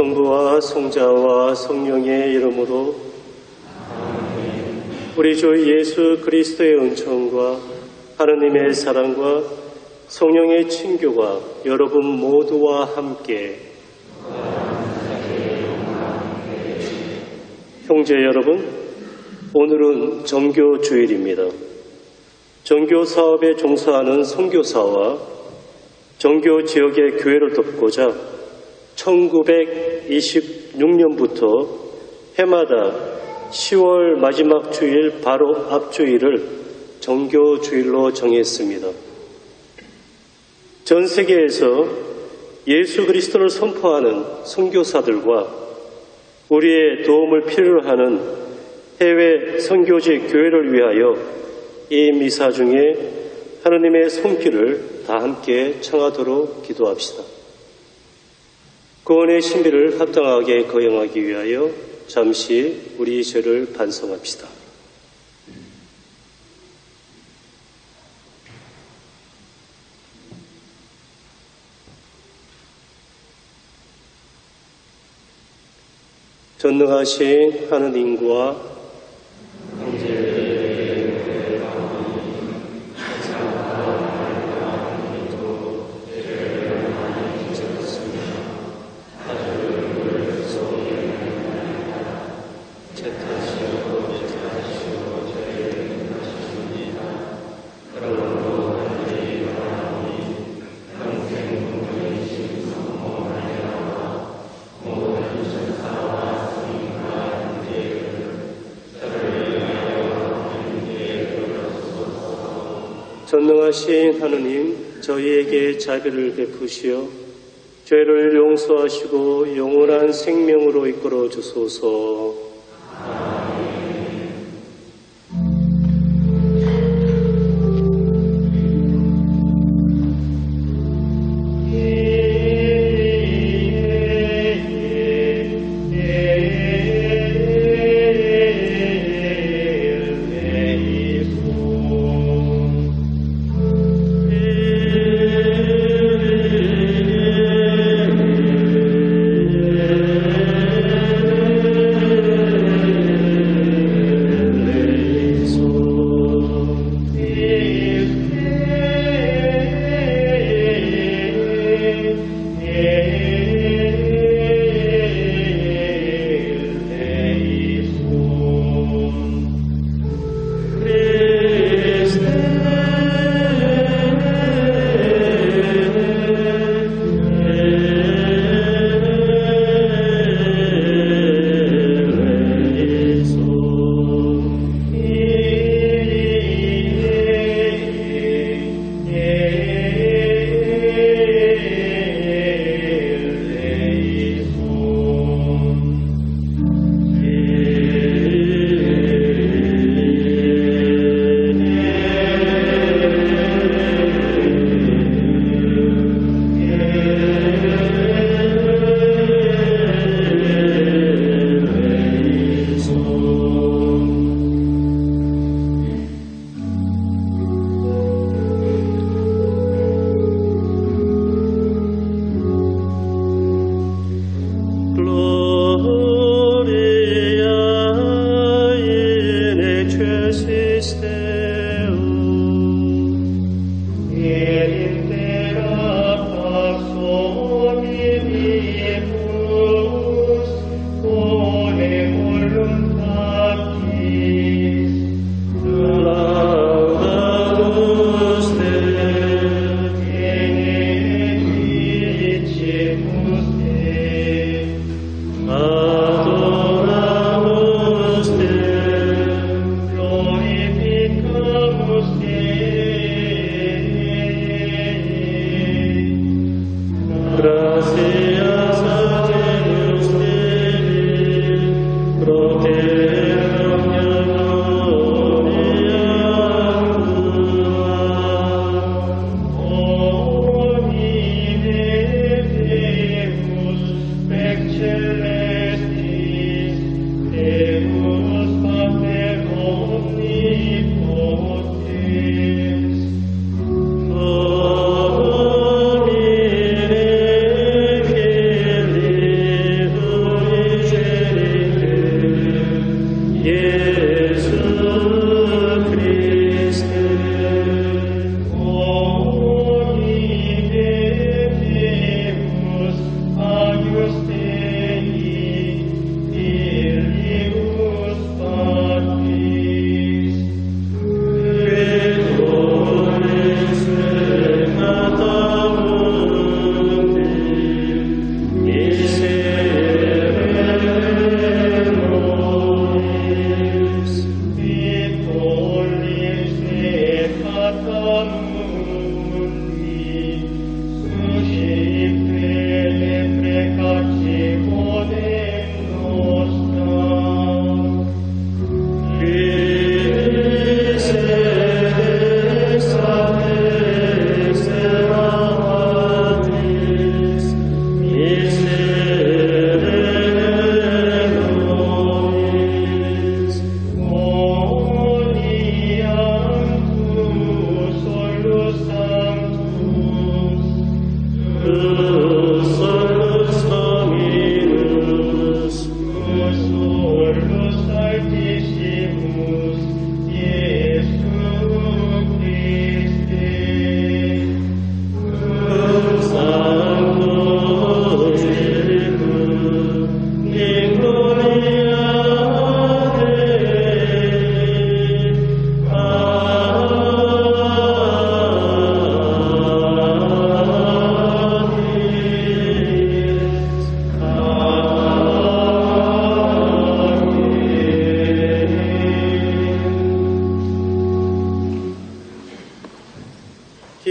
성부와 성자와 성령의 이름으로 우리 주 예수 그리스도의 은총과 하느님의 사랑과 성령의 친교가 여러분 모두와 함께 형제 여러분, 오늘은 정교 주일입니다. 정교 사업에 종사하는 선교사와 정교 지역의 교회를 돕고자 1926년부터 해마다 10월 마지막 주일 바로 앞주일을 정교주일로 정했습니다. 전 세계에서 예수 그리스도를 선포하는 선교사들과 우리의 도움을 필요로 하는 해외 선교지 교회를 위하여 이 미사 중에 하느님의 손길을 다 함께 청하도록 기도합시다. 구원의 신비를 합당하게 거행하기 위하여 잠시 우리 죄를 반성합시다. 전능하신 하느님과 전능하신 하느님, 저희에게 자비를 베푸시어 죄를 용서하시고 영원한 생명으로 이끌어 주소서.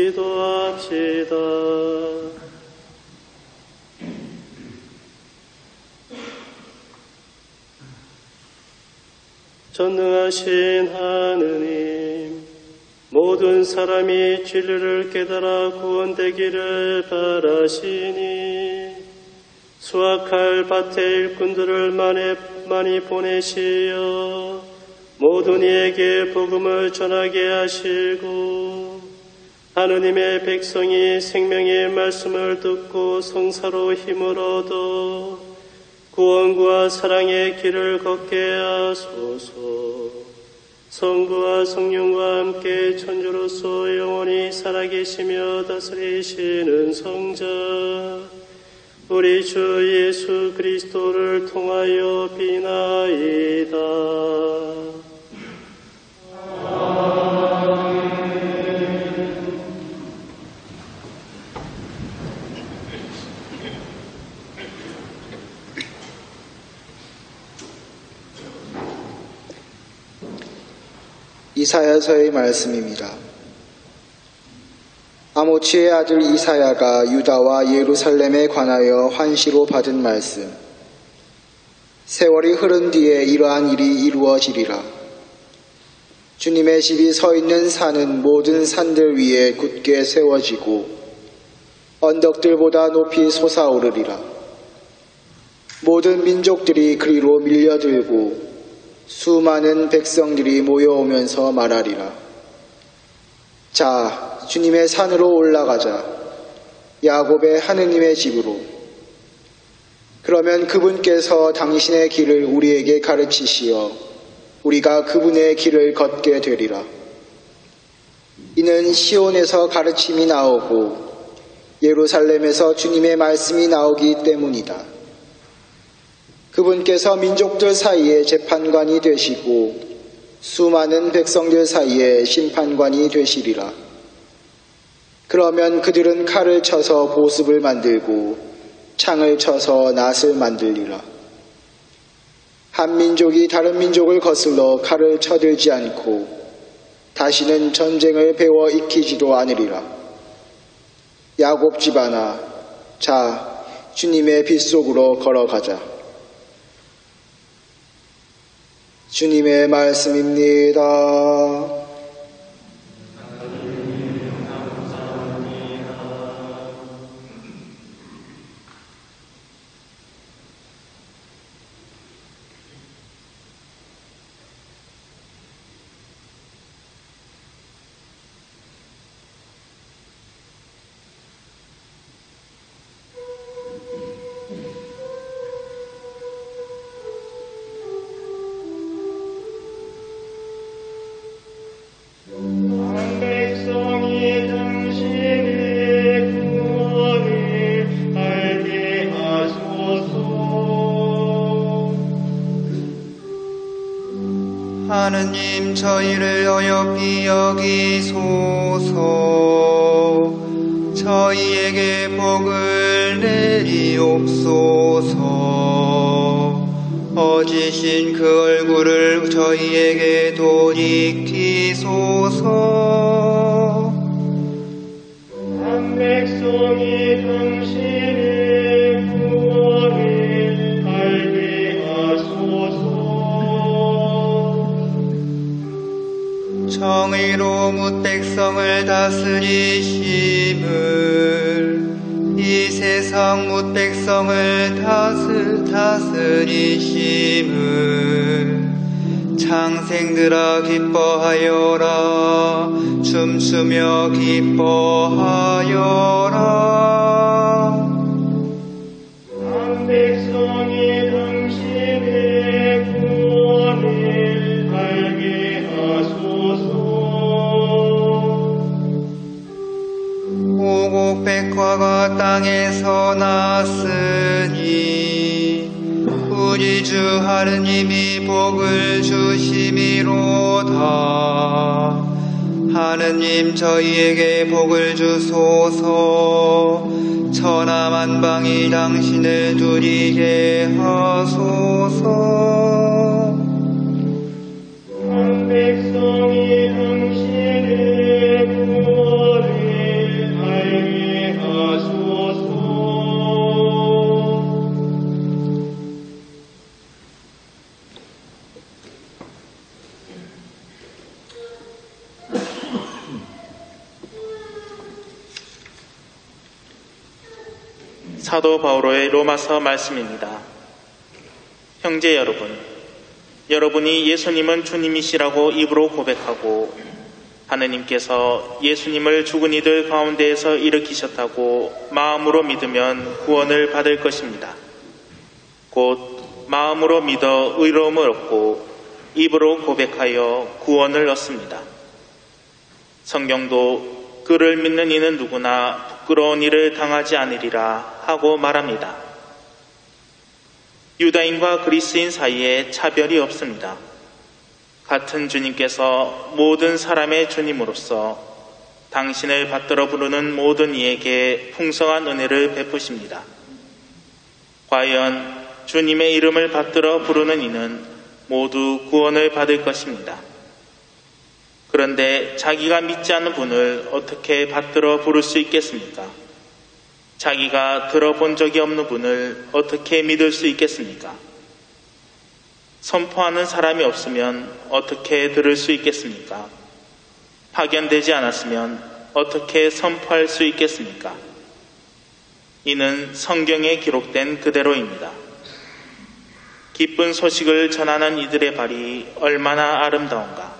기도합시다. 전능하신 하느님, 모든 사람이 진리를 깨달아 구원되기를 바라시니 수확할 밭의 일꾼들을 많이 보내시어 모든 이에게 복음을 전하게 하시고 하느님의 백성이 생명의 말씀을 듣고 성사로 힘을 얻어 구원과 사랑의 길을 걷게 하소서. 성부와 성령과 함께 천주로서 영원히 살아계시며 다스리시는 성자 우리 주 예수 그리스도를 통하여 비나이다. 이사야서의 말씀입니다. 아모츠의 아들 이사야가 유다와 예루살렘에 관하여 환시로 받은 말씀. 세월이 흐른 뒤에 이러한 일이 이루어지리라. 주님의 집이 서 있는 산은 모든 산들 위에 굳게 세워지고 언덕들보다 높이 솟아오르리라. 모든 민족들이 그리로 밀려들고 수많은 백성들이 모여오면서 말하리라. 자, 주님의 산으로 올라가자. 야곱의 하느님의 집으로. 그러면 그분께서 당신의 길을 우리에게 가르치시어 우리가 그분의 길을 걷게 되리라. 이는 시온에서 가르침이 나오고 예루살렘에서 주님의 말씀이 나오기 때문이다. 그분께서 민족들 사이에 재판관이 되시고 수많은 백성들 사이에 심판관이 되시리라. 그러면 그들은 칼을 쳐서 보습을 만들고 창을 쳐서 낫을 만들리라. 한 민족이 다른 민족을 거슬러 칼을 쳐들지 않고 다시는 전쟁을 배워 익히지도 않으리라. 야곱 집안아, 자, 주님의 빛 속으로 걸어가자. 주님의 말씀입니다. 하느님 저희를 어여삐 여기소서. 저희에게 복을 내리옵소서. 어지신 그 얼굴을 저희에게 돌이키소서. 한 백성이 당신의 구원을 알게 하소서. 정의로 뭇백성을 다스리심을, 이 세상 뭇백성을 다스리심을, 창생들아 기뻐하여라. 춤추며 기뻐하여라. 한 백성이 당신의 구원을 알게 하소서. 오곡 백화가 땅에서 났으니 우리 주 하느님이 복을 주심이로다. 하느님 저희에게 복을 주소서. 천하 만방이 당신을 누리게 하소서. 한 백성이 당신의 구원을 알게 하소서. 사도 바오로의 로마서 말씀입니다. 형제 여러분, 여러분이 예수님은 주님이시라고 입으로 고백하고 하느님께서 예수님을 죽은 이들 가운데에서 일으키셨다고 마음으로 믿으면 구원을 받을 것입니다. 곧 마음으로 믿어 의로움을 얻고 입으로 고백하여 구원을 얻습니다. 성경도 그를 믿는 이는 누구나 부끄러운 일을 당하지 않으리라 하고 말합니다. 유다인과 그리스인 사이에 차별이 없습니다. 같은 주님께서 모든 사람의 주님으로서 당신을 받들어 부르는 모든 이에게 풍성한 은혜를 베푸십니다. 과연 주님의 이름을 받들어 부르는 이는 모두 구원을 받을 것입니다. 그런데 자기가 믿지 않는 분을 어떻게 받들어 부를 수 있겠습니까? 자기가 들어본 적이 없는 분을 어떻게 믿을 수 있겠습니까? 선포하는 사람이 없으면 어떻게 들을 수 있겠습니까? 파견되지 않았으면 어떻게 선포할 수 있겠습니까? 이는 성경에 기록된 그대로입니다. 기쁜 소식을 전하는 이들의 발이 얼마나 아름다운가.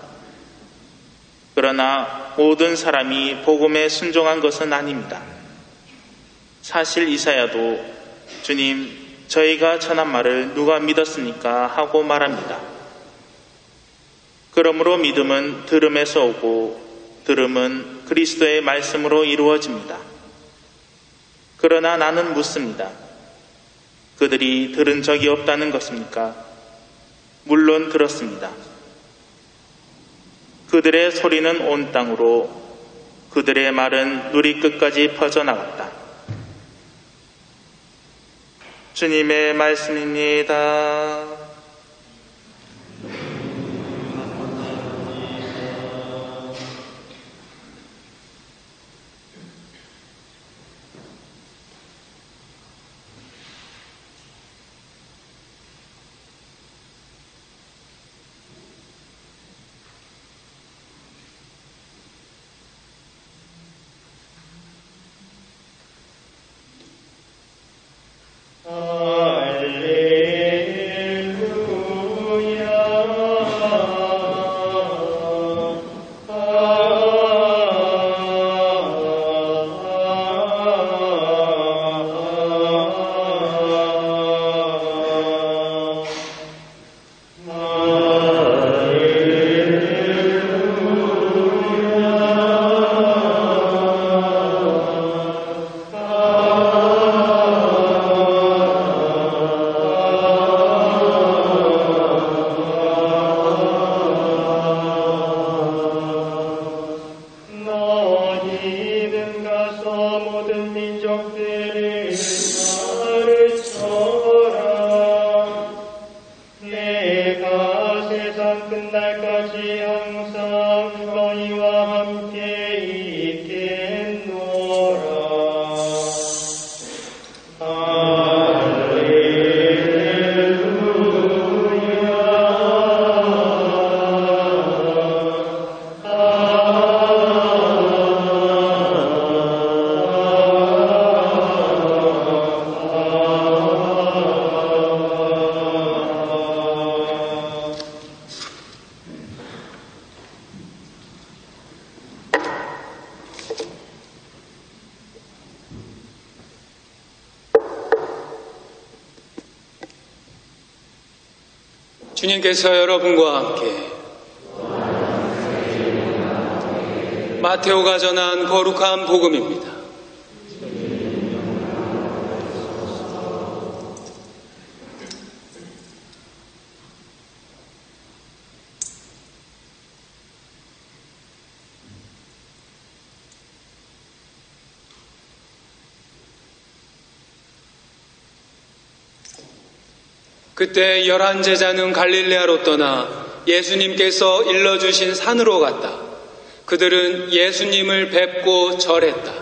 그러나 모든 사람이 복음에 순종한 것은 아닙니다. 사실 이사야도 주님, 저희가 전한 말을 누가 믿었습니까? 하고 말합니다. 그러므로 믿음은 들음에서 오고 들음은 그리스도의 말씀으로 이루어집니다. 그러나 나는 묻습니다. 그들이 들은 적이 없다는 것입니까? 물론 들었습니다. 그들의 소리는 온 땅으로, 그들의 말은 누리 끝까지 퍼져나갔다. 주님의 말씀입니다. 주님께서 여러분과 함께 마테오가 전한 거룩한 복음입니다. 그때 11 제자는 갈릴레아로 떠나 예수님께서 일러주신 산으로 갔다. 그들은 예수님을 뵙고 절했다.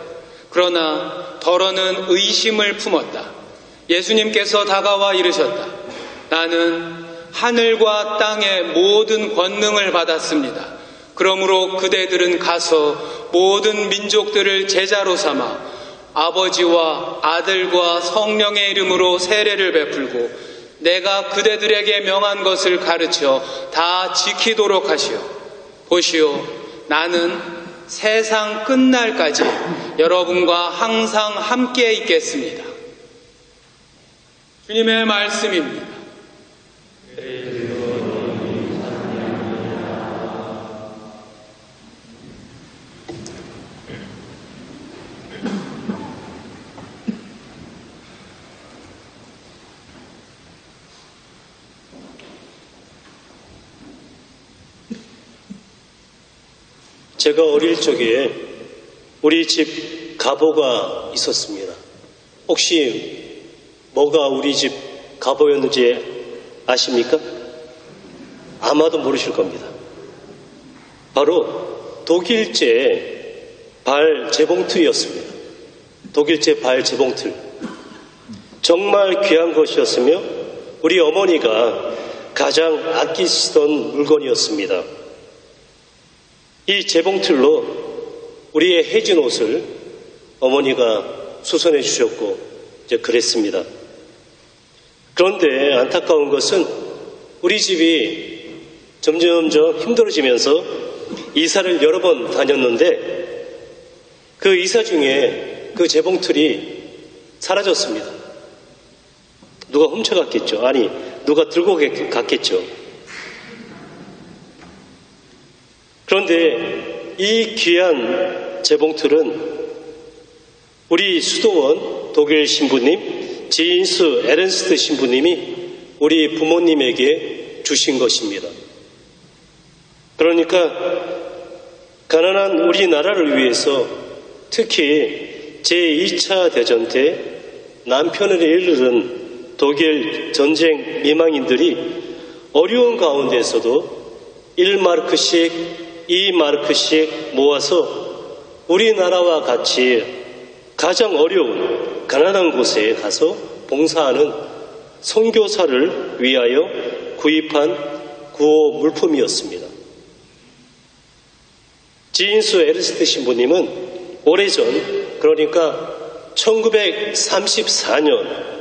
그러나 덜어는 의심을 품었다. 예수님께서 다가와 이르셨다. 나는 하늘과 땅의 모든 권능을 받았습니다. 그러므로 그대들은 가서 모든 민족들을 제자로 삼아 아버지와 아들과 성령의 이름으로 세례를 베풀고 내가 그대들에게 명한 것을 가르쳐 다 지키도록 하시오. 보시오, 나는 세상 끝날까지 여러분과 항상 함께 있겠습니다. 주님의 말씀입니다. 제가 어릴 적에 우리 집 가보가 있었습니다. 혹시 뭐가 우리 집 가보였는지 아십니까? 아마도 모르실 겁니다. 바로 독일제 발 재봉틀이었습니다. 독일제 발 재봉틀. 정말 귀한 것이었으며 우리 어머니가 가장 아끼시던 물건이었습니다. 이 재봉틀로 우리의 해진 옷을 어머니가 수선해 주셨고 이제 그랬습니다. 그런데 안타까운 것은 우리 집이 점점점 힘들어지면서 이사를 여러 번 다녔는데 그 이사 중에 그 재봉틀이 사라졌습니다. 누가 훔쳐갔겠죠. 아니, 누가 들고 갔겠죠. 그런데 이 귀한 재봉틀은 우리 수도원 독일 신부님 지인수 에른스트 신부님이 우리 부모님에게 주신 것입니다. 그러니까 가난한 우리나라를 위해서 특히 제2차 대전 때 남편을 잃은 독일 전쟁 미망인들이 어려운 가운데서도 1마르크씩 2마르크씩 모아서 우리나라와 같이 가장 어려운 가난한 곳에 가서 봉사하는 선교사를 위하여 구입한 구호 물품이었습니다. 지인수 에르스트 신부님은 오래전, 그러니까 1934년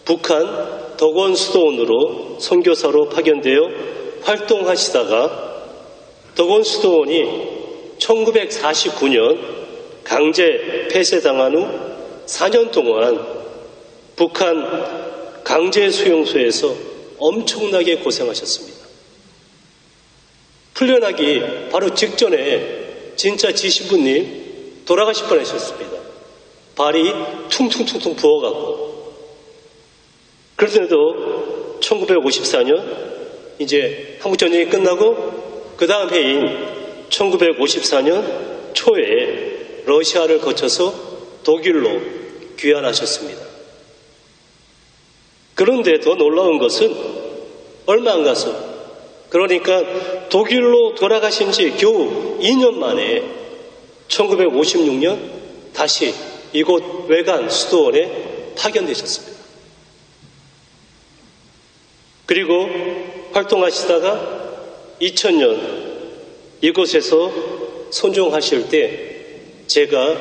북한 덕원 수도원으로 선교사로 파견되어 활동하시다가 덕원 수도원이 1949년 강제 폐쇄당한 후 4년 동안 북한 강제 수용소에서 엄청나게 고생하셨습니다. 풀려나기 바로 직전에 진짜 지신부님 돌아가실 뻔하셨습니다. 발이 퉁퉁퉁퉁 부어가고. 그런데도 1954년 이제 한국전쟁이 끝나고 그 다음 해인 1954년 초에 러시아를 거쳐서 독일로 귀환하셨습니다. 그런데 더 놀라운 것은 얼마 안 가서, 그러니까 독일로 돌아가신 지 겨우 2년 만에 1956년 다시 이곳 외관 수도원에 파견되셨습니다. 그리고 활동하시다가 2000년 이곳에서 손종하실 때 제가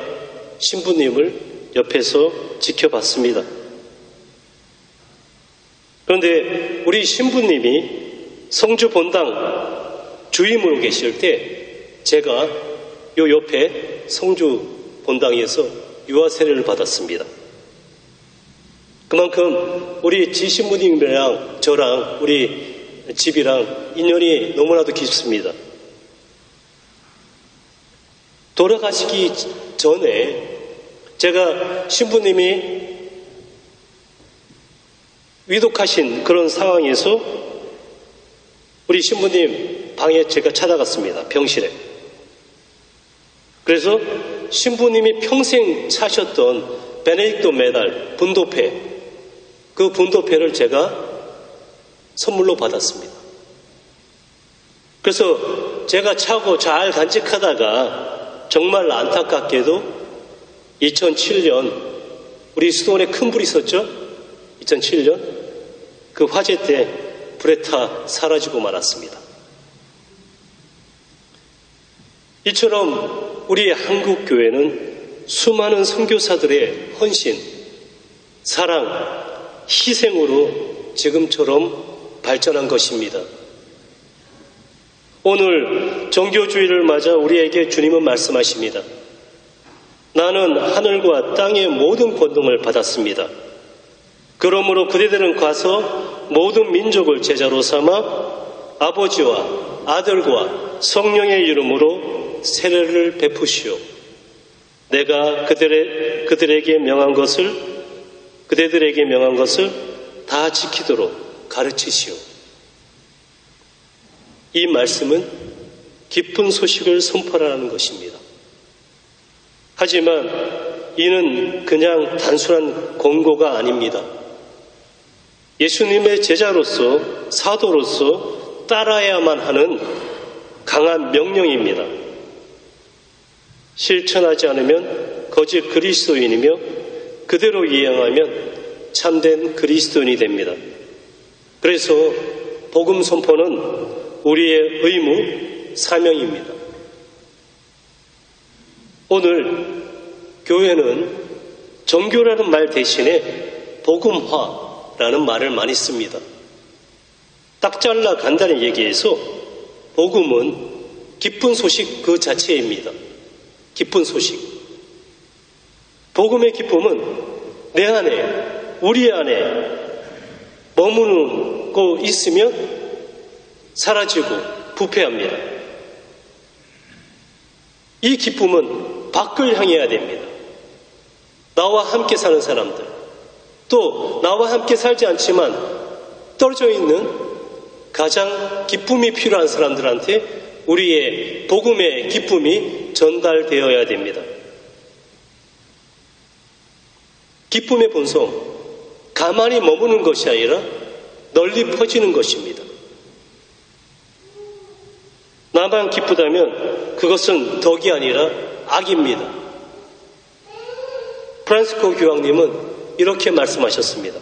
신부님을 옆에서 지켜봤습니다. 그런데 우리 신부님이 성주 본당 주임으로 계실 때 제가 요 옆에 성주 본당에서 유아 세례를 받았습니다. 그만큼 우리 지신부님이랑 저랑 우리 집이랑 인연이 너무나도 깊습니다. 돌아가시기 전에 제가 신부님이 위독하신 그런 상황에서 우리 신부님 방에 제가 찾아갔습니다. 병실에. 그래서 신부님이 평생 차셨던 베네딕토 메달 분도패, 그 분도패를 제가 선물로 받았습니다. 그래서 제가 차고 잘 간직하다가 정말 안타깝게도 2007년 우리 수도원에 큰 불이 있었죠? 2007년 그 화재 때 불에 타 사라지고 말았습니다. 이처럼 우리 한국교회는 수많은 선교사들의 헌신, 사랑, 희생으로 지금처럼 발전한 것입니다. 오늘 정교주의를 맞아 우리에게 주님은 말씀하십니다. 나는 하늘과 땅의 모든 권능을 받았습니다. 그러므로 그대들은 가서 모든 민족을 제자로 삼아 아버지와 아들과 성령의 이름으로 세례를 베푸시오. 내가 그대들에게 명한 것을 다 지키도록 가르치시오. 이 말씀은 기쁜 소식을 선포하라는 것입니다. 하지만 이는 그냥 단순한 권고가 아닙니다. 예수님의 제자로서, 사도로서 따라야만 하는 강한 명령입니다. 실천하지 않으면 거짓 그리스도인이며 그대로 이행하면 참된 그리스도인이 됩니다. 그래서 복음 선포는 우리의 의무, 사명입니다. 오늘 교회는 정교라는 말 대신에 복음화라는 말을 많이 씁니다. 딱 잘라 간단히 얘기해서 복음은 기쁜 소식 그 자체입니다. 기쁜 소식. 복음의 기쁨은 내 안에, 우리 안에 머무르고 있으면 사라지고 부패합니다. 이 기쁨은 밖을 향해야 됩니다. 나와 함께 사는 사람들, 또 나와 함께 살지 않지만 떨어져 있는 가장 기쁨이 필요한 사람들한테 우리의 복음의 기쁨이 전달되어야 됩니다. 기쁨의 본성, 가만히 머무는 것이 아니라 널리 퍼지는 것입니다. 나만 기쁘다면 그것은 덕이 아니라 악입니다. 프란시스코 교황님은 이렇게 말씀하셨습니다.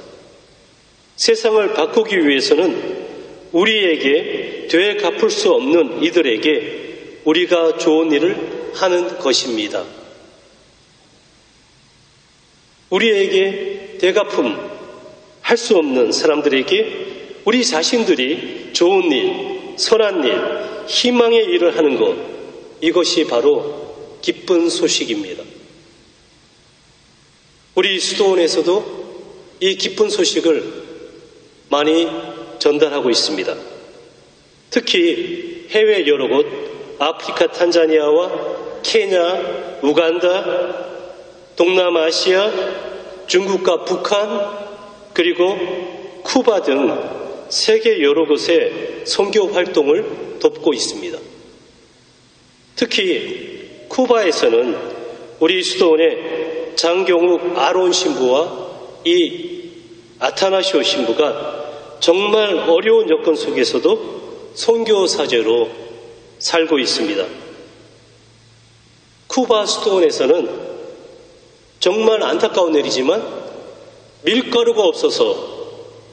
세상을 바꾸기 위해서는 우리에게 되갚을 수 없는 이들에게 우리가 좋은 일을 하는 것입니다. 우리에게 되갚음 할 수 없는 사람들에게 우리 자신들이 좋은 일, 선한 일, 희망의 일을 하는 것, 이것이 바로 기쁜 소식입니다. 우리 수도원에서도 이 기쁜 소식을 많이 전달하고 있습니다. 특히 해외 여러 곳, 아프리카 탄자니아와 케냐, 우간다, 동남아시아, 중국과 북한, 그리고 쿠바 등 세계 여러 곳에 선교 활동을 돕고 있습니다. 특히 쿠바에서는 우리 수도원의 장경욱 아론 신부와 이 아타나시오 신부가 정말 어려운 여건 속에서도 선교 사제로 살고 있습니다. 쿠바 수도원에서는 정말 안타까운 일이지만 밀가루가 없어서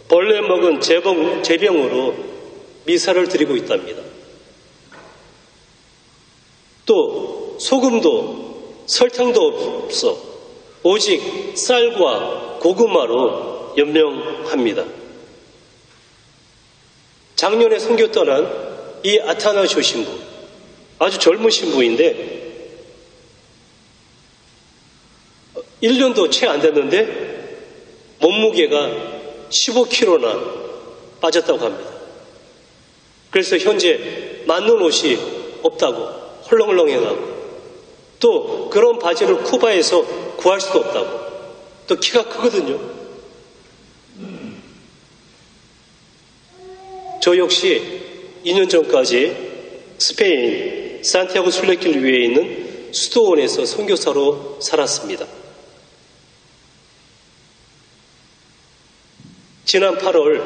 벌레 먹은 제병으로 미사를 드리고 있답니다. 또 소금도 설탕도 없어 오직 쌀과 고구마로 연명합니다. 작년에 선교 떠난 이 아타나시오 신부, 아주 젊은 신부인데 1년도 채 안 됐는데 몸무게가 15kg나 빠졌다고 합니다. 그래서 현재 맞는 옷이 없다고 헐렁헐렁해가고, 또 그런 바지를 쿠바에서 구할 수도 없다고, 또 키가 크거든요. 저 역시 2년 전까지 스페인 산티아고 순례길 위에 있는 수도원에서 선교사로 살았습니다. 지난 8월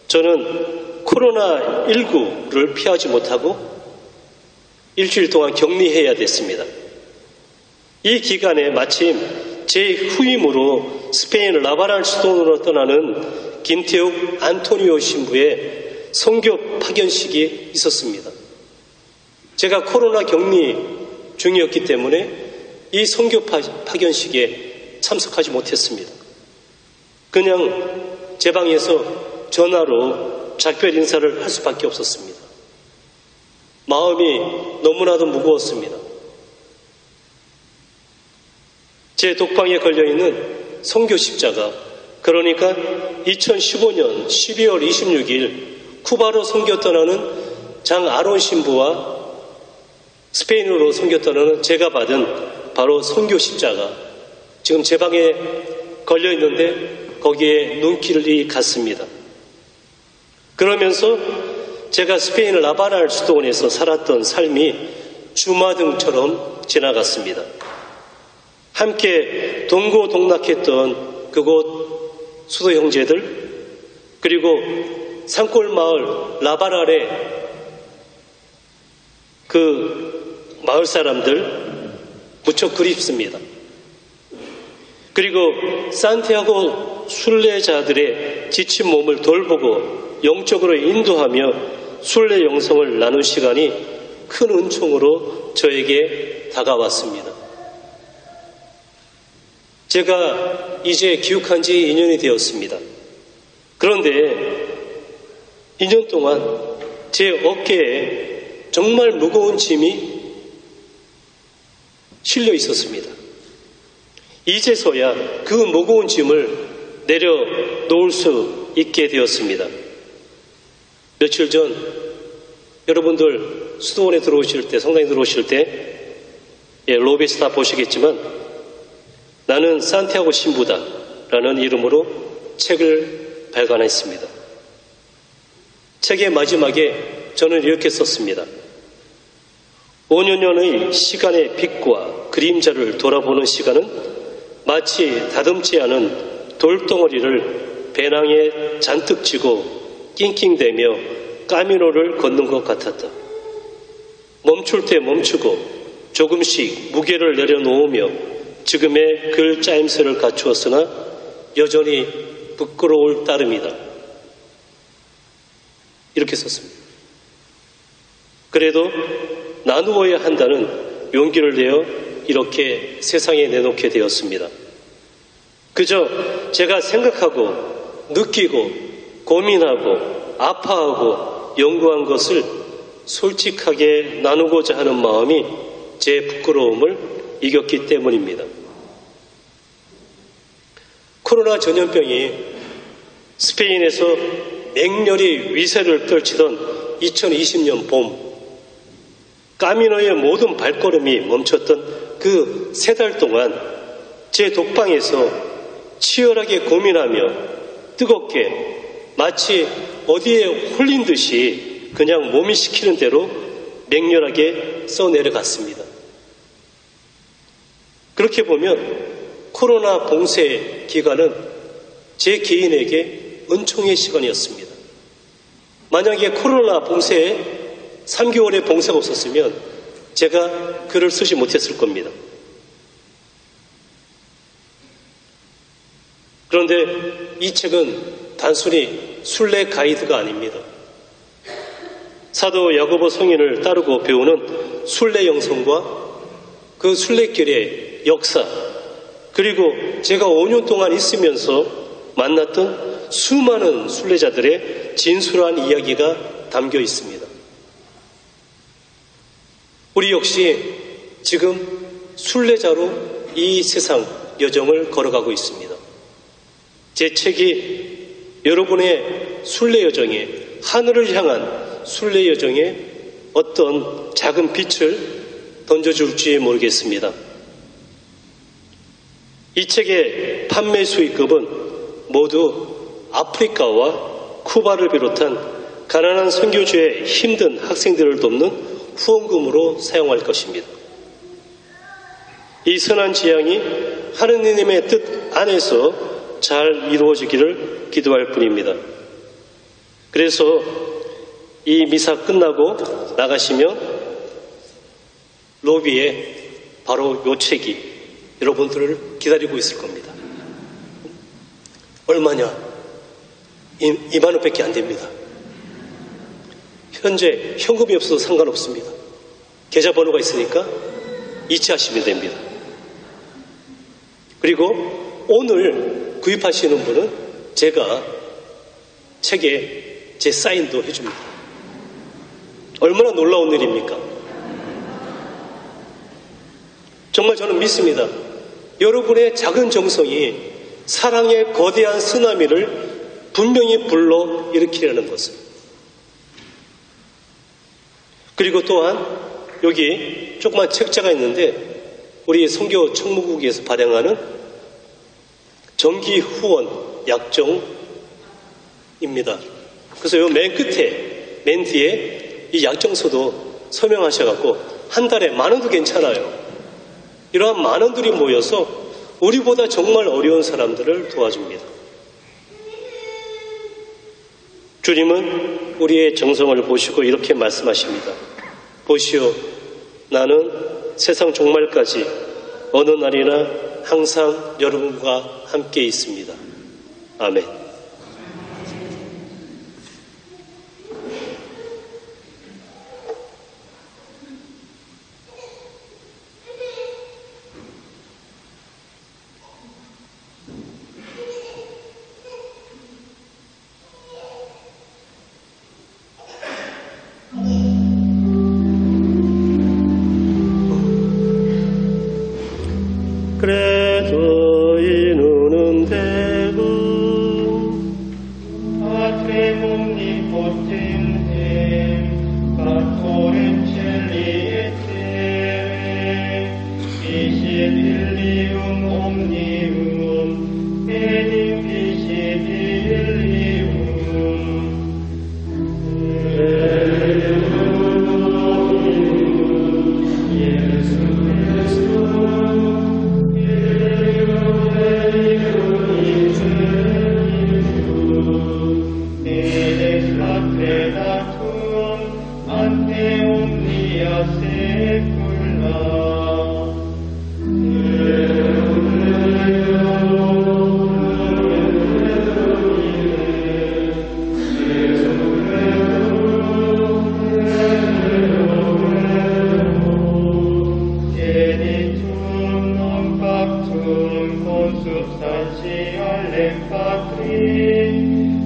저는 코로나19를 피하지 못하고 일주일 동안 격리해야 됐습니다. 이 기간에 마침 제 후임으로 스페인 라바란 수도원으로 떠나는 김태욱 안토니오 신부의 선교 파견식이 있었습니다. 제가 코로나 격리 중이었기 때문에 이 선교 파견식에 참석하지 못했습니다. 그냥 제 방에서 전화로 작별 인사를 할 수밖에 없었습니다. 마음이 너무나도 무거웠습니다. 제 독방에 걸려있는 선교 십자가, 그러니까 2015년 12월 26일 쿠바로 선교 떠나는 장 아론 신부와 스페인으로 선교 떠나는 제가 받은 바로 선교 십자가, 지금 제 방에 걸려있는데 거기에 눈길이 갔습니다. 그러면서 제가 스페인 라바랄 수도원에서 살았던 삶이 주마등처럼 지나갔습니다. 함께 동고동락했던 그곳 수도 형제들, 그리고 산골 마을 라바랄의 그 마을 사람들 무척 그립습니다. 그리고 산티아고 순례자들의 지친 몸을 돌보고 영적으로 인도하며 순례 영성을 나눈 시간이 큰 은총으로 저에게 다가왔습니다. 제가 이제 귀국한 지 2년이 되었습니다. 그런데 2년 동안 제 어깨에 정말 무거운 짐이 실려 있었습니다. 이제서야 그 무거운 짐을 내려놓을 수 있게 되었습니다. 며칠 전 여러분들 수도원에 들어오실 때, 성당에 들어오실 때 로비에서 다 보시겠지만 나는 산티아고 신부다 라는 이름으로 책을 발간했습니다. 책의 마지막에 저는 이렇게 썼습니다. 5년의 시간의 빛과 그림자를 돌아보는 시간은 마치 다듬지 않은 돌덩어리를 배낭에 잔뜩 쥐고 낑낑대며 까미노를 걷는 것 같았다. 멈출 때 멈추고 조금씩 무게를 내려놓으며 지금의 글 짜임새를 갖추었으나 여전히 부끄러울 따름이다. 이렇게 썼습니다. 그래도 나누어야 한다는 용기를 내어 이렇게 세상에 내놓게 되었습니다. 그저 제가 생각하고 느끼고 고민하고 아파하고 연구한 것을 솔직하게 나누고자 하는 마음이 제 부끄러움을 이겼기 때문입니다. 코로나 전염병이 스페인에서 맹렬히 위세를 떨치던 2020년 봄, 까미노의 모든 발걸음이 멈췄던 그 3달 동안 제 독방에서 치열하게 고민하며 뜨겁게 마치 어디에 홀린 듯이 그냥 몸이 시키는 대로 맹렬하게 써내려갔습니다. 그렇게 보면 코로나 봉쇄 기간은 제 개인에게 은총의 시간이었습니다. 만약에 코로나 봉쇄에 3개월의 봉쇄가 없었으면 제가 글을 쓰지 못했을 겁니다. 그런데 이 책은 단순히 순례 가이드가 아닙니다. 사도 야고보 성인을 따르고 배우는 순례 영성과 그 순례길의 역사, 그리고 제가 5년 동안 있으면서 만났던 수많은 순례자들의 진솔한 이야기가 담겨 있습니다. 우리 역시 지금 순례자로 이 세상 여정을 걸어가고 있습니다. 제 책이 여러분의 순례 여정에, 하늘을 향한 순례 여정에 어떤 작은 빛을 던져줄지 모르겠습니다. 이 책의 판매 수익금은 모두 아프리카와 쿠바를 비롯한 가난한 선교주의 힘든 학생들을 돕는 후원금으로 사용할 것입니다. 이 선한 지향이 하느님의 뜻 안에서 잘 이루어지기를 기도할 뿐입니다. 그래서 이 미사 끝나고 나가시면 로비에 바로 이 책이 여러분들을 기다리고 있을 겁니다. 얼마냐? 2만 원밖에 안 됩니다. 현재 현금이 없어도 상관없습니다. 계좌번호가 있으니까 이체하시면 됩니다. 그리고 오늘 구입하시는 분은 제가 책에 제 사인도 해줍니다. 얼마나 놀라운 일입니까? 정말 저는 믿습니다. 여러분의 작은 정성이 사랑의 거대한 쓰나미를 분명히 불러 일으키려는 것을. 그리고 또한 여기 조그만 책자가 있는데 우리 선교 총무국에서 발행하는 정기 후원 약정입니다. 그래서 요 맨 끝에, 맨 뒤에 이 약정서도 서명하셔갖고 한 달에 10,000원도 괜찮아요. 이러한 만원들이 모여서 우리보다 정말 어려운 사람들을 도와줍니다. 주님은 우리의 정성을 보시고 이렇게 말씀하십니다. 보시오, 나는 세상 종말까지 어느 날이나 항상 여러분과 함께 있습니다. 아멘. 그래도 이 눈은 대고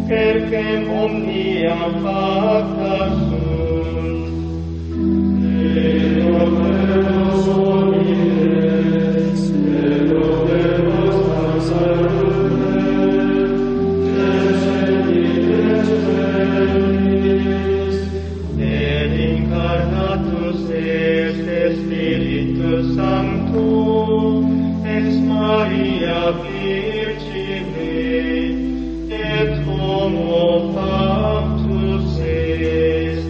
perquem omnia pacta sunt. Et Dominus omnes, et Dominus salute, et incarnatus est Spiritus Sancto ex Maria Virgine, et homo factus est.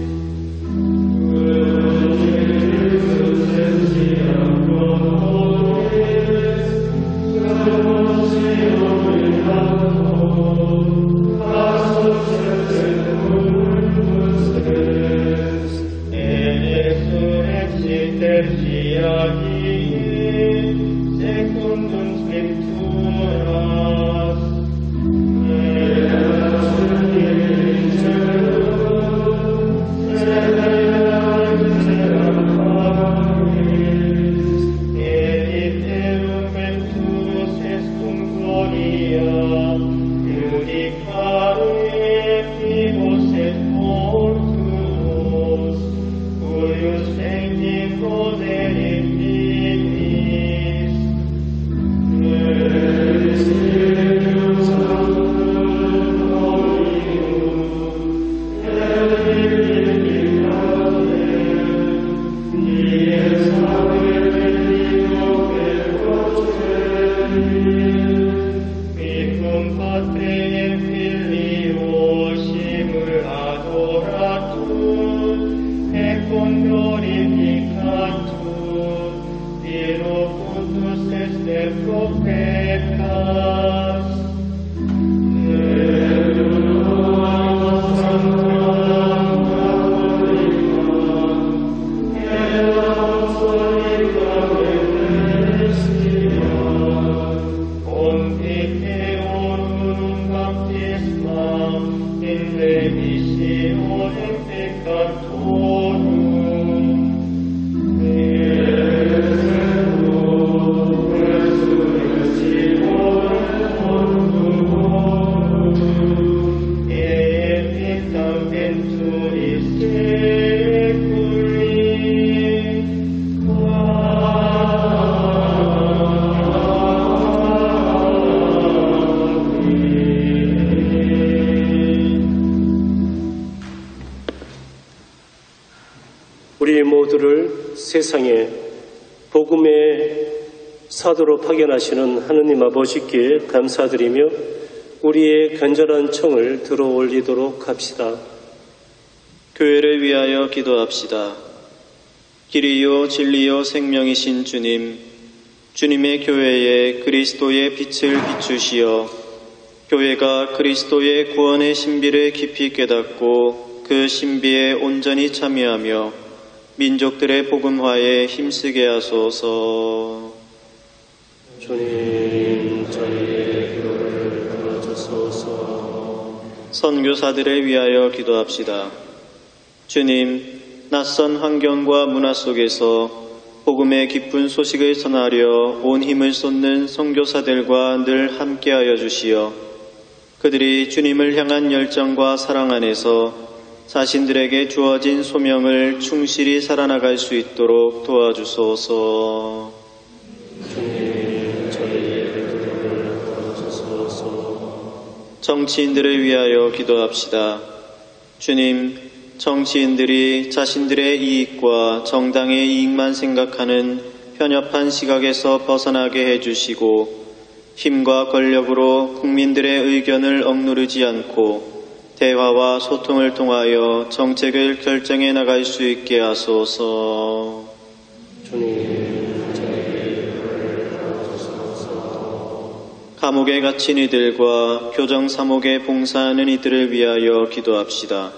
Secundum Scripturas, 우리 모두를 세상에 복음의 사도로 파견하시는 하느님 아버지께 감사드리며 우리의 간절한 청을 들어 올리도록 합시다. 교회를 위하여 기도합시다. 길이요 진리요 생명이신 주님, 주님의 교회에 그리스도의 빛을 비추시어 교회가 그리스도의 구원의 신비를 깊이 깨닫고 그 신비에 온전히 참여하며 민족들의 복음화에 힘쓰게 하소서. 주님, 저희의 기도를 들어주소서. 선교사들을 위하여 기도합시다. 주님, 낯선 환경과 문화 속에서 복음의 기쁜 소식을 전하려 온 힘을 쏟는 선교사들과 늘 함께하여 주시어 그들이 주님을 향한 열정과 사랑 안에서 자신들에게 주어진 소명을 충실히 살아나갈 수 있도록 도와주소서. 주님, 저희의 기도를 들어주소서. 정치인들을 위하여 기도합시다. 주님, 정치인들이 자신들의 이익과 정당의 이익만 생각하는 편협한 시각에서 벗어나게 해주시고 힘과 권력으로 국민들의 의견을 억누르지 않고 대화와 소통을 통하여 정책을 결정해 나갈 수 있게 하소서. 주님, 저희의 기도를 들어주소서. 감옥에 갇힌 이들과 교정사목에 봉사하는 이들을 위하여 기도합시다.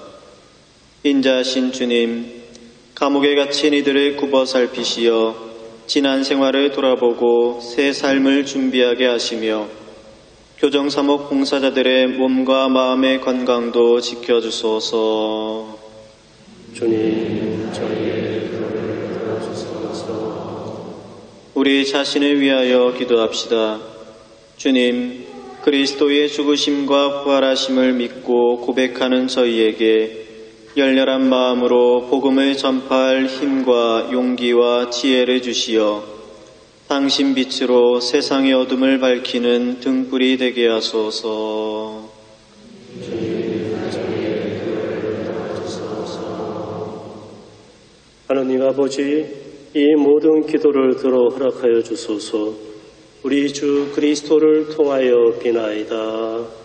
인자하신 주님, 감옥에 갇힌 이들을 굽어 살피시어 지난 생활을 돌아보고 새 삶을 준비하게 하시며 교정사목 봉사자들의 몸과 마음의 건강도 지켜주소서. 주님, 저희의 기도를 들어주소서. 우리 자신을 위하여 기도합시다. 주님, 그리스도의 죽으심과 부활하심을 믿고 고백하는 저희에게 열렬한 마음으로 복음을 전파할 힘과 용기와 지혜를 주시어 당신 빛으로 세상의 어둠을 밝히는 등불이 되게 하소서. 하느님 아버지, 이 모든 기도를 들어 허락하여 주소서. 우리 주 그리스도를 통하여 비나이다.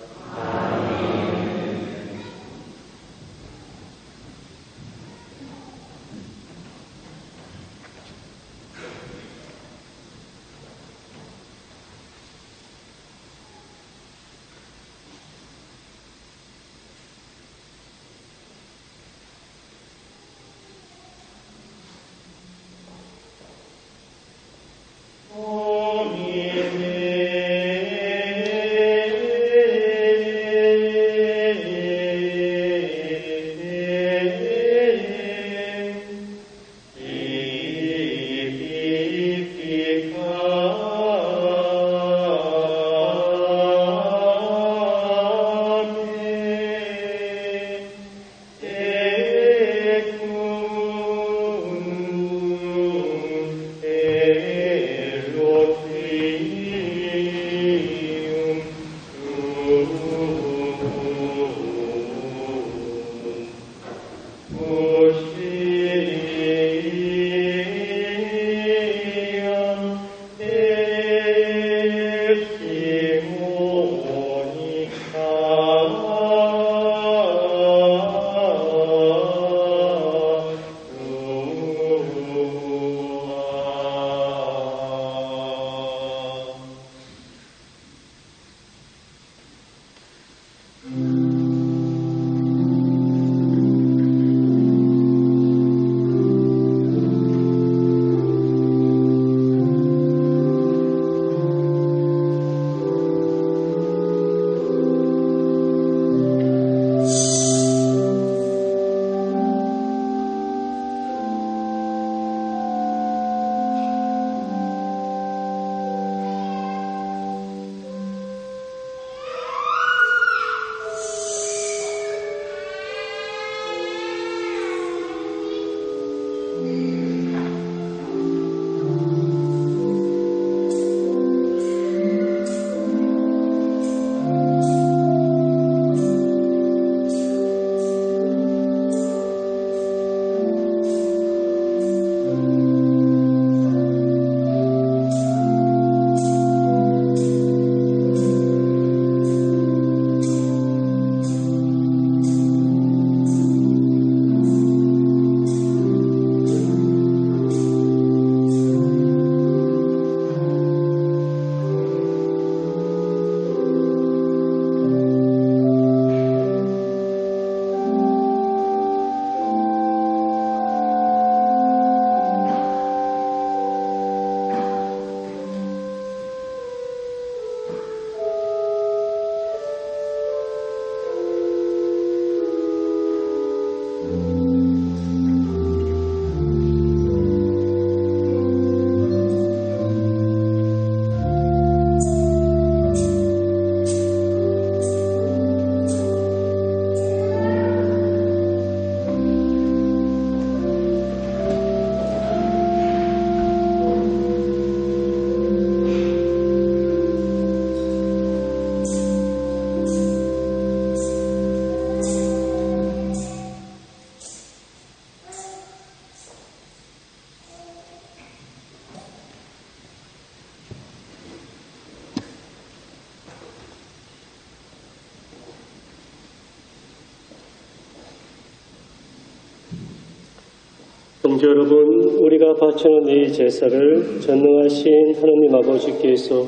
성도 여러분, 우리가 바치는 이 제사를 전능하신 하느님 아버지께서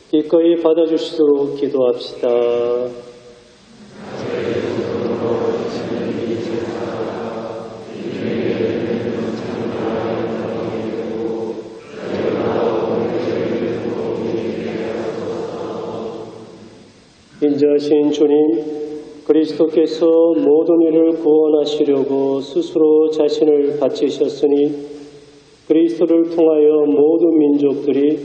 기꺼이 받아주시도록 기도합시다. 인자하신 주님, 그리스도께서 모든 이를 구원하시려고 스스로 자신을 바치셨으니 그리스도를 통하여 모든 민족들이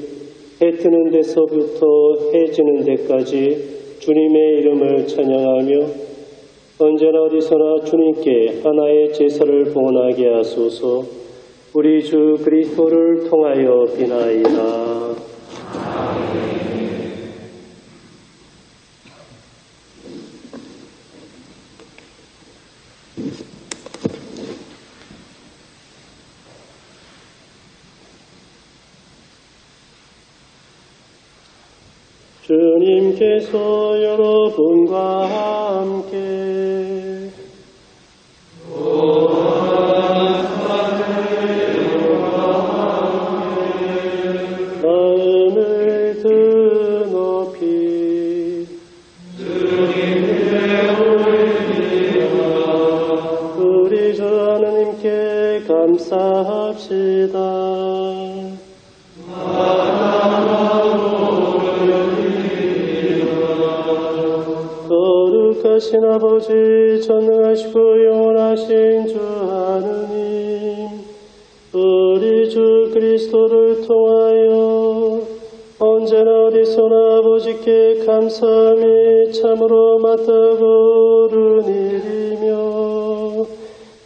해 뜨는 데서부터 해 지는 데까지 주님의 이름을 찬양하며 언제나 어디서나 주님께 하나의 제사를 봉헌하게 하소서. 우리 주 그리스도를 통하여 비나이다. 주님께서 여러분과 함께 마음을 드높이 우리 주 하나님께 감사합시다. 거룩하신 아버지, 전능하시고 영원하신 주 하느님, 우리 주 그리스도를 통하여 언제나 어디서나 아버지께 감사함이 참으로 마땅하고 옳은 일이며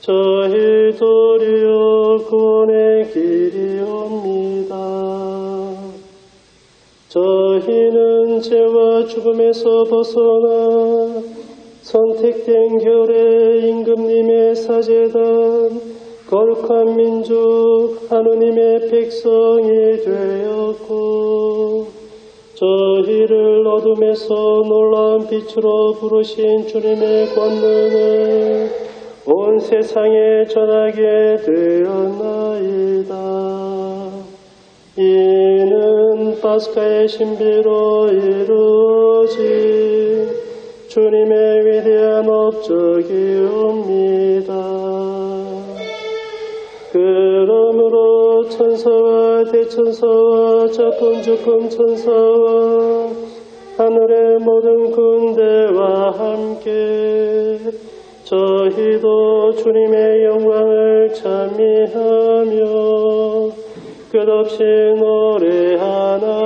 저희 도리어 구원의 길이옵니다. 저희는 죄와 죽음에서 벗어나 선택된 결의 임금님의 사제단 거룩한 민족 하느님의 백성이 되었고 저희를 어둠에서 놀라운 빛으로 부르신 주님의 권능을 온 세상에 전하게 되었나이다. 이는 파스카의 신비로 이루어진 주님의 위대한 업적이옵니다. 그러므로 천사와 대천사와 작품주품 천사와 하늘의 모든 군대와 함께 저희도 주님의 영광을 찬미하며 끝없이 노래하나이다.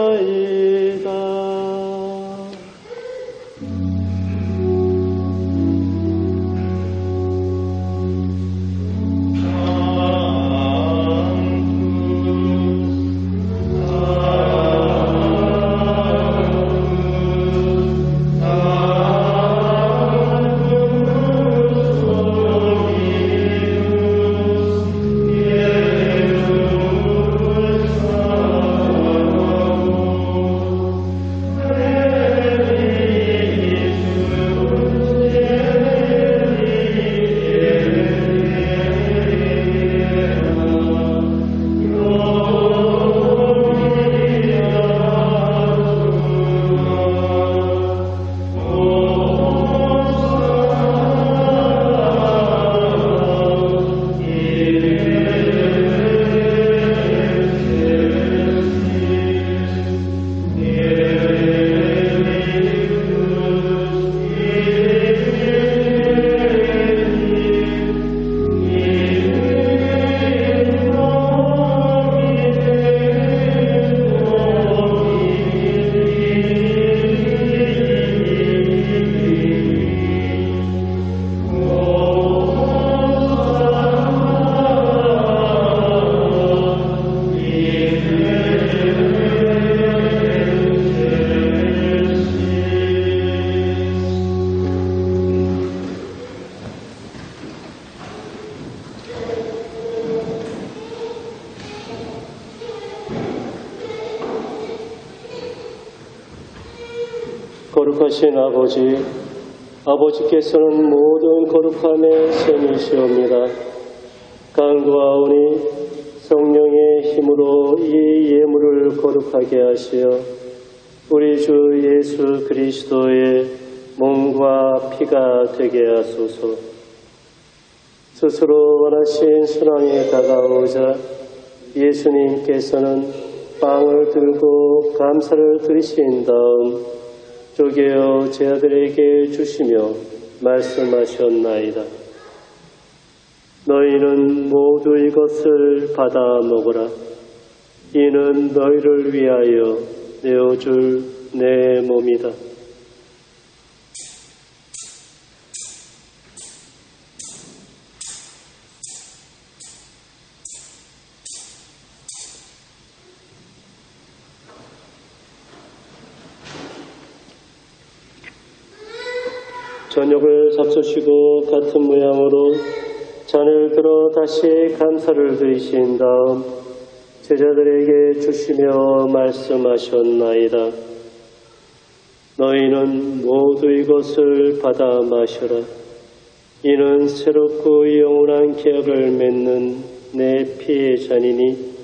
거룩하신 아버지, 아버지께서는 모든 거룩함의 셈이시옵니다. 간구하오니 성령의 힘으로 이 예물을 거룩하게 하시어 우리 주 예수 그리스도의 몸과 피가 되게 하소서. 스스로 원하신 순환에 다가오자 예수님께서는 빵을 들고 감사를 드리신 다음 쪼개어 제자들에게 주시며 말씀하셨나이다. 너희는 모두 이것을 받아 먹으라. 이는 너희를 위하여 내어줄 내 몸이다. 저녁을 잡수시고 같은 모양으로 잔을 들어 다시 감사를 드리신 다음 제자들에게 주시며 말씀하셨나이다. 너희는 모두 이것을 받아 마셔라. 이는 새롭고 영원한 계약을 맺는 내 피의 잔이니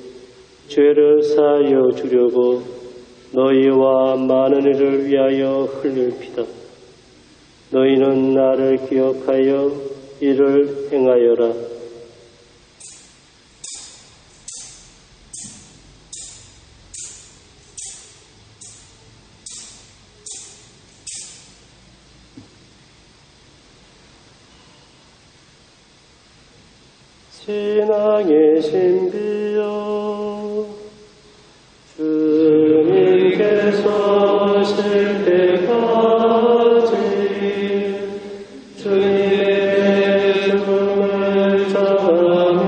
죄를 사하여 주려고 너희와 많은 이를 위하여 흘릴 피다. 너희는 나를 기억하여 이를 행하여라. 신앙의 신비여 주님께서 오실 때까지 주님의 죽음을 전하며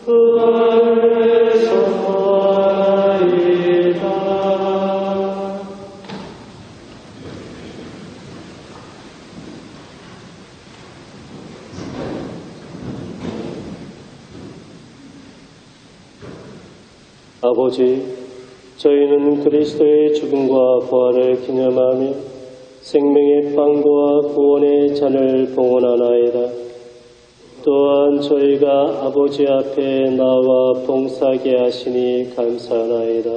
그 안에서 나이다. 아버지, 저희는 그리스도의 죽음과 부활을 기념하며 생명의 빵과 구원의 잔을 봉헌하나이다. 또한 저희가 아버지 앞에 나와 봉사하게 하시니 감사하나이다.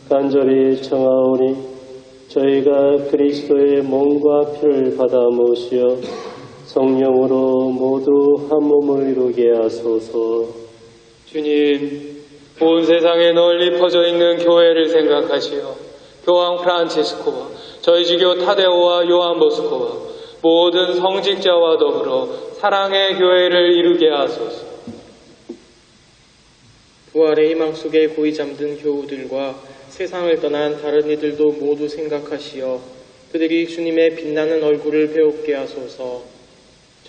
간절히 청하오니 저희가 그리스도의 몸과 피를 받아 모시어 성령으로 모두 한 몸을 이루게 하소서. 주님, 온 세상에 널리 퍼져 있는 교회를 생각하시어 교황 프란치스코와 저희 지교 타데오와 요한 보스코와 모든 성직자와 더불어 사랑의 교회를 이루게 하소서. 부활의 희망 속에 고이 잠든 교우들과 세상을 떠난 다른 이들도 모두 생각하시어 그들이 주님의 빛나는 얼굴을 배웁게 하소서.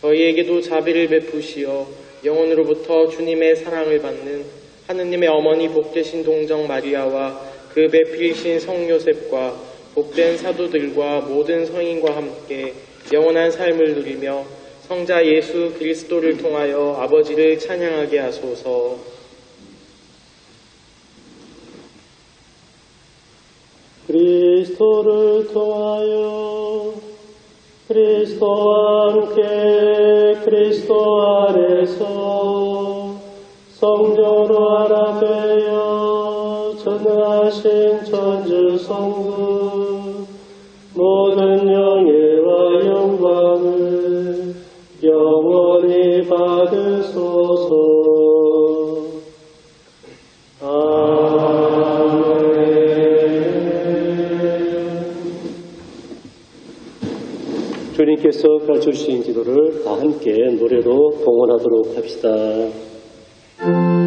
저희에게도 자비를 베푸시어 영혼으로부터 주님의 사랑을 받는 하느님의 어머니 복되신 동정 마리아와 그 배필이신 성 요셉과 복된 사도들과 모든 성인과 함께 영원한 삶을 누리며 성자 예수 그리스도를 통하여 아버지를 찬양하게 하소서. 그리스도를 통하여 그리스도와 함께 그리스도 안에서 성령으로 하나 되어 전능하신 천주 성부 모든 영예와 영광을 영원히 받으소서. 아멘. 주님께서 가르쳐주신 기도를 다 함께 노래로 봉헌하도록 합시다. Amen.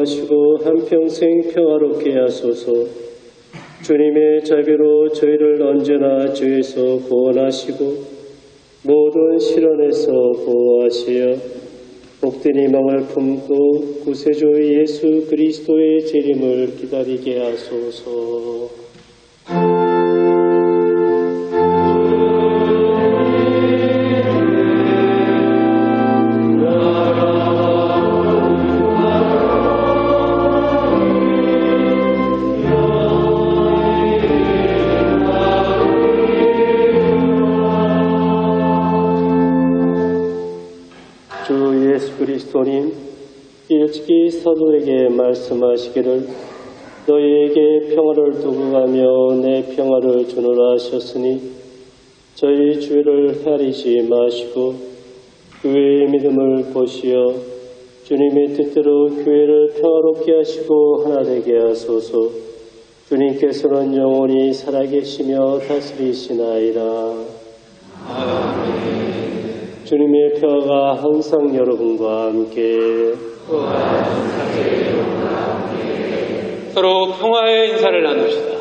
보호하시고 한평생 평화롭게 하소서. 주님의 자비로 저희를 언제나 죄에서 구원하시고 모든 시련에서 보호하시어 복된 희망을 품고 구세주 예수 그리스도의 재림을 기다리게 하소서. 그리스도님, 일찍이 사도에게 말씀하시기를 너희에게 평화를 두고 가며 내 평화를 주노라 하셨으니 저희 죄를 헤아리지 마시고 교회의 믿음을 보시어 주님의 뜻대로 교회를 평화롭게 하시고 하나 되게 하소서. 주님께서는 영원히 살아계시며 다스리시나이다. 아멘. 주님의 평화가 항상 여러분과 함께. 서로 평화의 인사를 나눕시다.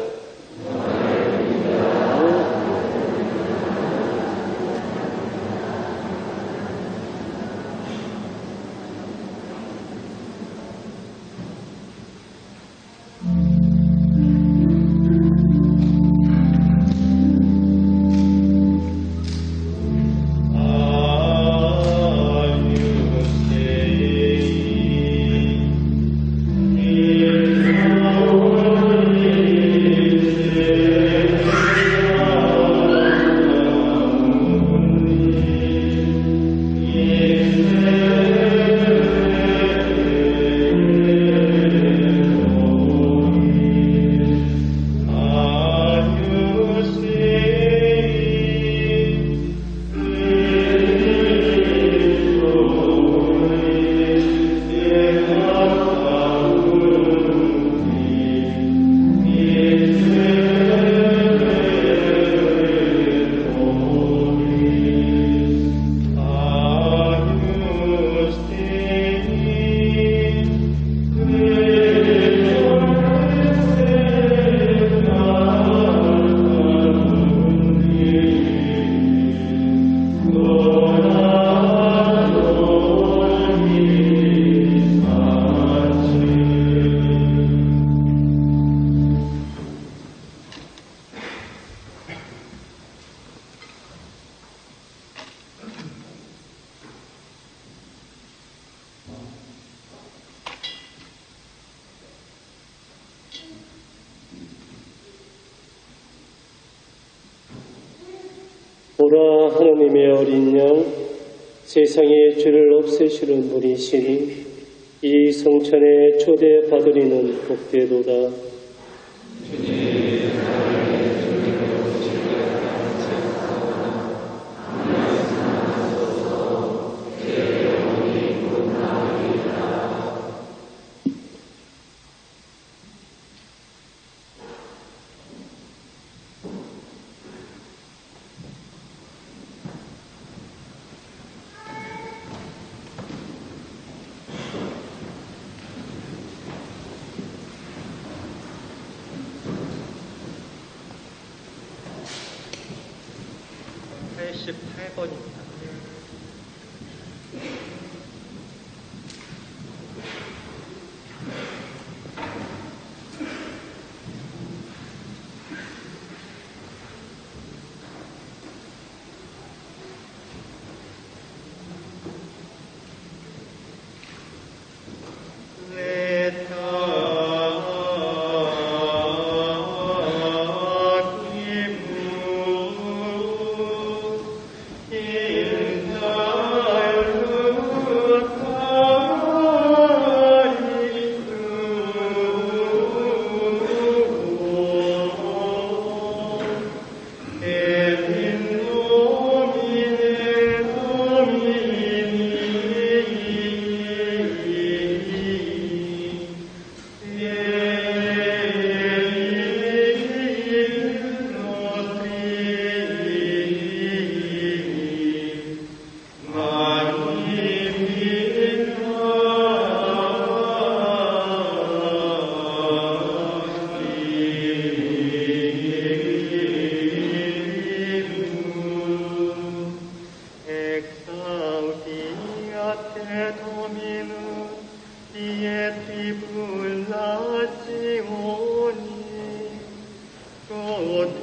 보라, 하나님의 어린 양, 세상의 죄를 없애시는 분이시니 이 성찬에 초대받으리는 복되도다. Yeah.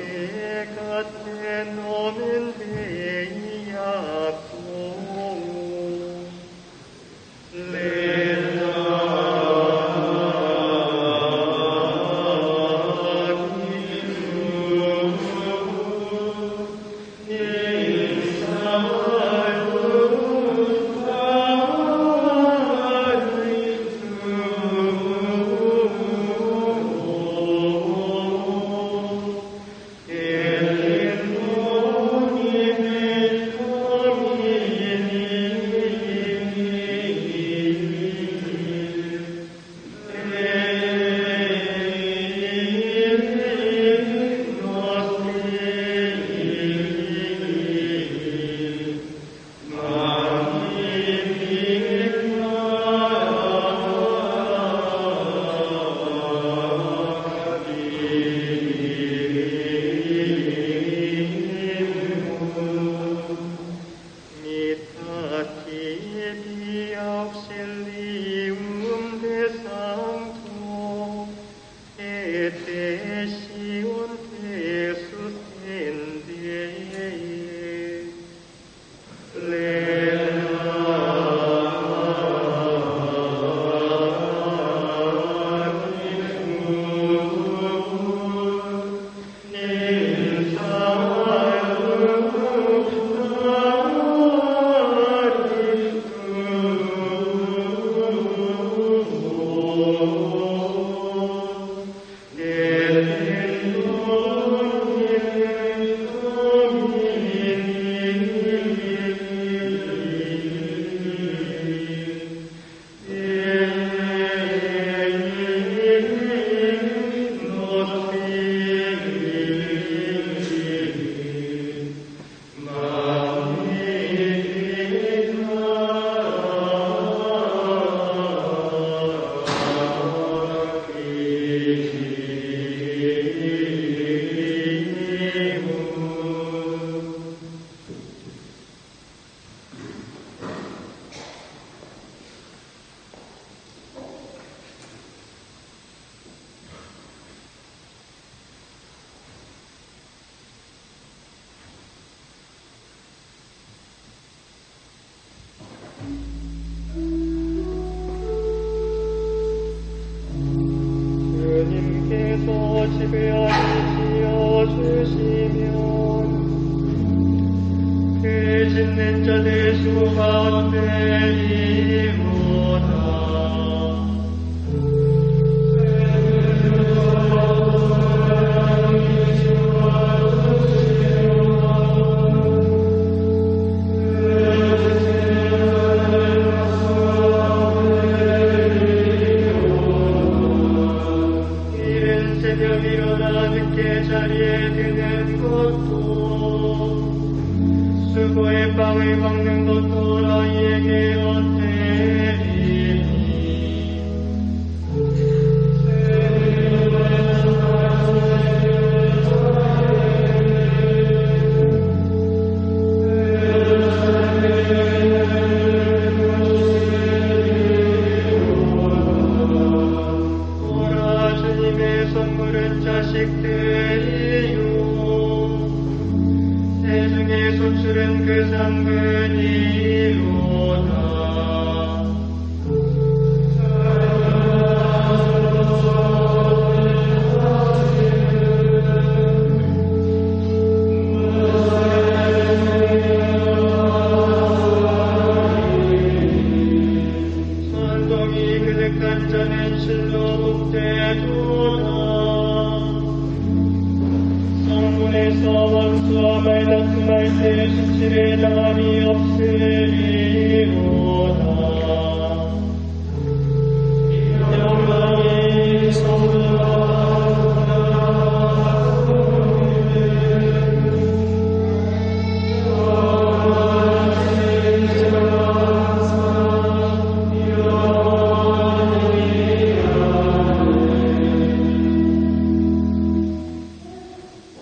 내 곁에 노는 데이야고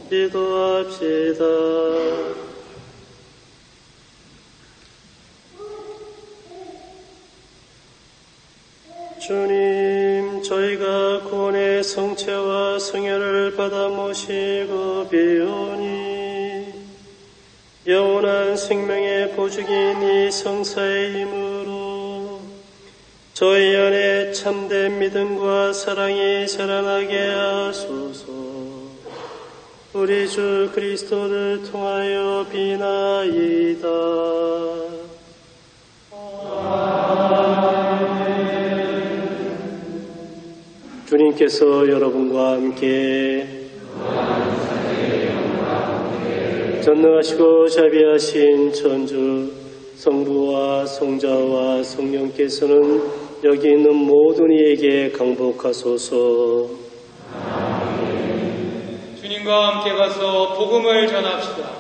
기도합시다. 주님, 저희가 구원의 그리스도의 성체와 성혈을 받아 모시고 비오니 영원한 생명의 보증인 이 성사의 힘으로 저희 안에 참된 믿음과 사랑이 자라나게 하소서. 우리 주 그리스도를 통하여 비나이다. 주님께서 여러분과 함께 전능하시고 자비하신 천주 성부와 성자와 성령께서는 여기 있는 모든 이에게 강복하소서. 주님과 함께 가서 복음을 전합시다.